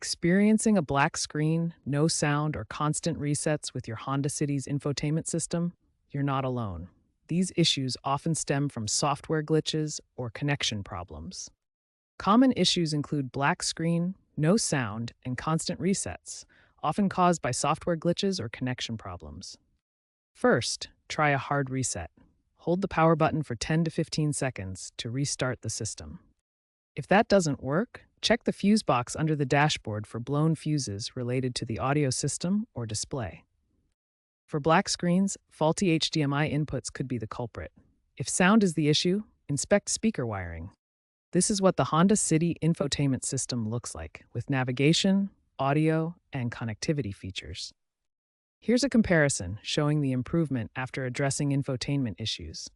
Experiencing a black screen, no sound, or constant resets with your Honda City's infotainment system? You're not alone. These issues often stem from software glitches or connection problems. Common issues include black screen, no sound, and constant resets, often caused by software glitches or connection problems. First, try a hard reset. Hold the power button for 10 to 15 seconds to restart the system. If that doesn't work, check the fuse box under the dashboard for blown fuses related to the audio system or display. For black screens, faulty HDMI inputs could be the culprit. If sound is the issue, inspect speaker wiring. This is what the Honda City infotainment system looks like, with navigation, audio, and connectivity features. Here's a comparison showing the improvement after addressing infotainment issues.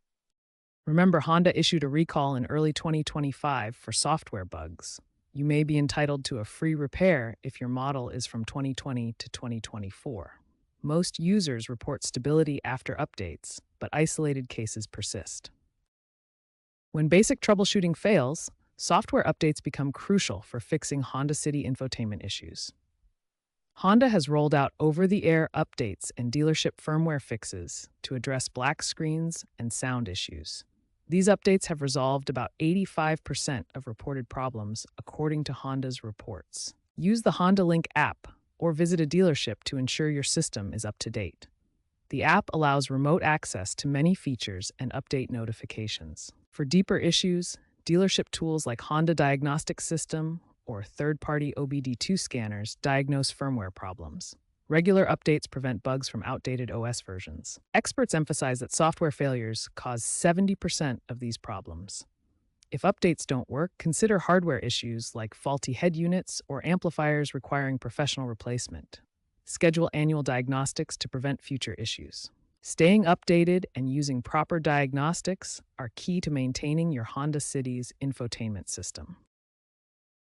Remember, Honda issued a recall in early 2025 for software bugs. You may be entitled to a free repair if your model is from 2020 to 2024. Most users report stability after updates, but isolated cases persist. When basic troubleshooting fails, software updates become crucial for fixing Honda City infotainment issues. Honda has rolled out over-the-air updates and dealership firmware fixes to address black screens and sound issues. These updates have resolved about 85% of reported problems, according to Honda's reports. Use the Honda Link app or visit a dealership to ensure your system is up to date. The app allows remote access to many features and update notifications. For deeper issues, dealership tools like Honda Diagnostic System or third-party OBD2 scanners diagnose firmware problems. Regular updates prevent bugs from outdated OS versions. Experts emphasize that software failures cause 70% of these problems. If updates don't work, consider hardware issues like faulty head units or amplifiers requiring professional replacement. Schedule annual diagnostics to prevent future issues. Staying updated and using proper diagnostics are key to maintaining your Honda City's infotainment system.